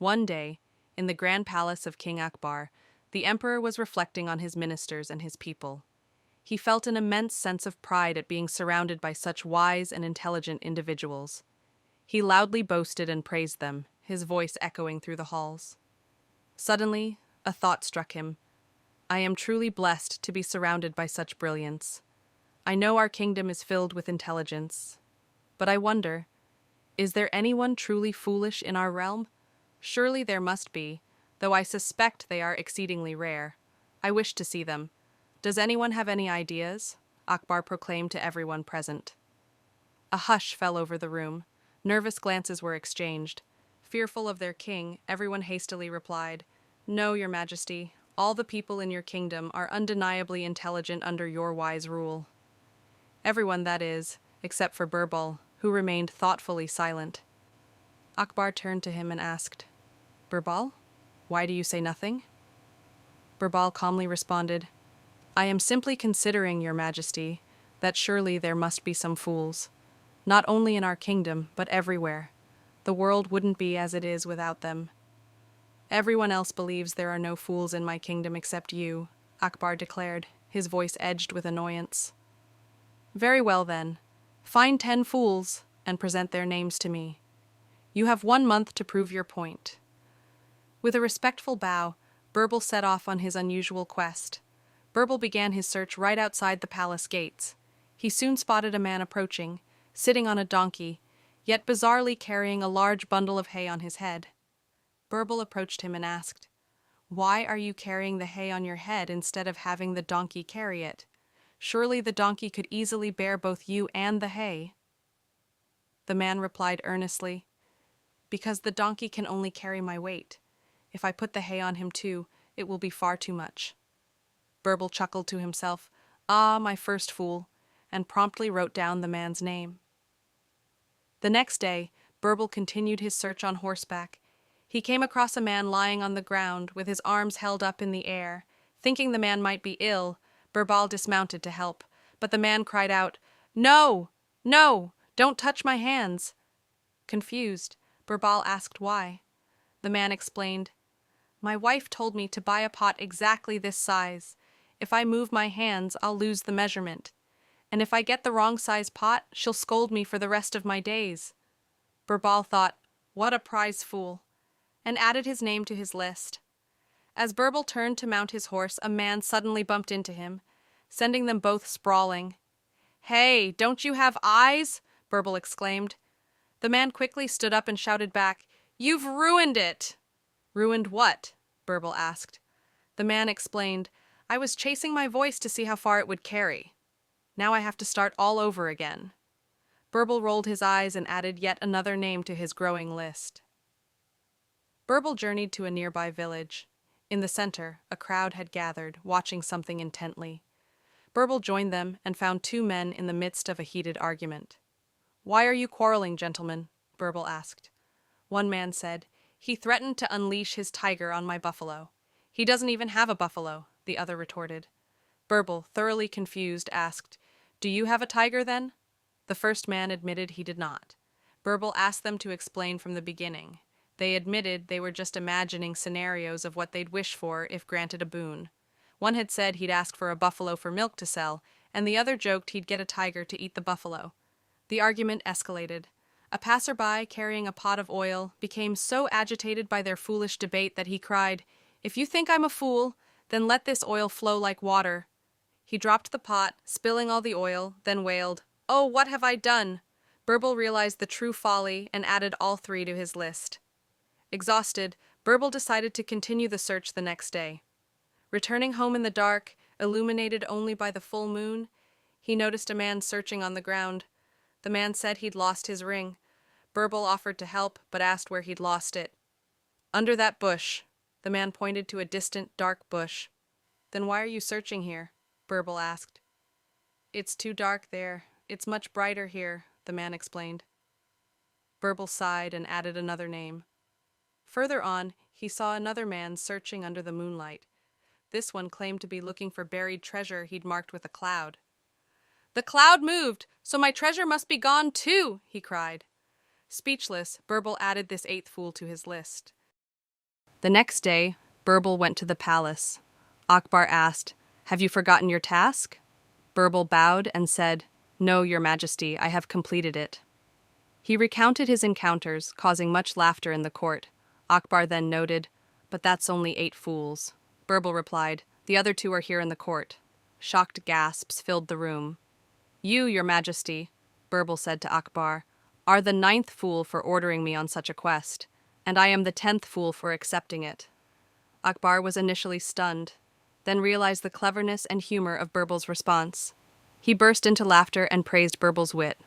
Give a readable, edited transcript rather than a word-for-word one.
One day, in the grand palace of King Akbar, the emperor was reflecting on his ministers and his people. He felt an immense sense of pride at being surrounded by such wise and intelligent individuals. He loudly boasted and praised them, his voice echoing through the halls. Suddenly, a thought struck him. I am truly blessed to be surrounded by such brilliance. I know our kingdom is filled with intelligence. But I wonder, is there anyone truly foolish in our realm? Surely there must be, though I suspect they are exceedingly rare. I wish to see them. Does anyone have any ideas? Akbar proclaimed to everyone present. A hush fell over the room. Nervous glances were exchanged. Fearful of their king, everyone hastily replied, No, your majesty, all the people in your kingdom are undeniably intelligent under your wise rule. Everyone, that is, except for Birbal, who remained thoughtfully silent. Akbar turned to him and asked, Birbal, why do you say nothing? Birbal calmly responded, I am simply considering, your majesty, that surely there must be some fools. Not only in our kingdom, but everywhere. The world wouldn't be as it is without them. Everyone else believes there are no fools in my kingdom except you, Akbar declared, his voice edged with annoyance. Very well then. Find 10 fools and present their names to me. You have 1 month to prove your point. With a respectful bow, Birbal set off on his unusual quest. Birbal began his search right outside the palace gates. He soon spotted a man approaching, sitting on a donkey, yet bizarrely carrying a large bundle of hay on his head. Birbal approached him and asked, Why are you carrying the hay on your head instead of having the donkey carry it? Surely the donkey could easily bear both you and the hay. The man replied earnestly, Because the donkey can only carry my weight. If I put the hay on him too, it will be far too much. Birbal chuckled to himself, Ah, my first fool, and promptly wrote down the man's name. The next day, Birbal continued his search on horseback. He came across a man lying on the ground with his arms held up in the air. Thinking the man might be ill, Birbal dismounted to help, but the man cried out, No! No! Don't touch my hands! Confused, Birbal asked why. The man explained, My wife told me to buy a pot exactly this size. If I move my hands, I'll lose the measurement. And if I get the wrong size pot, she'll scold me for the rest of my days. Birbal thought, What a prize fool, and added his name to his list. As Birbal turned to mount his horse, a man suddenly bumped into him, sending them both sprawling. Hey, don't you have eyes? Birbal exclaimed. The man quickly stood up and shouted back, You've ruined it! Ruined what? Birbal asked. The man explained, I was chasing my voice to see how far it would carry. Now I have to start all over again. Birbal rolled his eyes and added yet another name to his growing list. Birbal journeyed to a nearby village. In the center, a crowd had gathered, watching something intently. Birbal joined them and found 2 men in the midst of a heated argument. Why are you quarreling, gentlemen? Birbal asked. One man said, He threatened to unleash his tiger on my buffalo. He doesn't even have a buffalo, the other retorted. Birbal, thoroughly confused, asked, Do you have a tiger then? The first man admitted he did not. Birbal asked them to explain from the beginning. They admitted they were just imagining scenarios of what they'd wish for if granted a boon. One had said he'd ask for a buffalo for milk to sell, and the other joked he'd get a tiger to eat the buffalo. The argument escalated. A passerby carrying a pot of oil became so agitated by their foolish debate that he cried, If you think I'm a fool, then let this oil flow like water. He dropped the pot, spilling all the oil, then wailed, Oh, what have I done? Birbal realized the true folly and added all 3 to his list. Exhausted, Birbal decided to continue the search the next day. Returning home in the dark, illuminated only by the full moon, he noticed a man searching on the ground. The man said he'd lost his ring. Birbal offered to help, but asked where he'd lost it. Under that bush. The man pointed to a distant, dark bush. Then why are you searching here? Birbal asked. It's too dark there. It's much brighter here, the man explained. Birbal sighed and added another name. Further on, he saw another man searching under the moonlight. This one claimed to be looking for buried treasure he'd marked with a cloud. The cloud moved, so my treasure must be gone too, he cried. Speechless, Birbal added this 8th fool to his list. The next day, Birbal went to the palace. Akbar asked, "Have you forgotten your task?" Birbal bowed and said, "No, your majesty, I have completed it." He recounted his encounters, causing much laughter in the court. Akbar then noted, "But that's only 8 fools." Birbal replied, "The other 2 are here in the court." Shocked gasps filled the room. "You, your majesty," Birbal said to Akbar, "are the 9th fool for ordering me on such a quest, and I am the 10th fool for accepting it." Akbar was initially stunned, then realized the cleverness and humor of Birbal's response. He burst into laughter and praised Birbal's wit.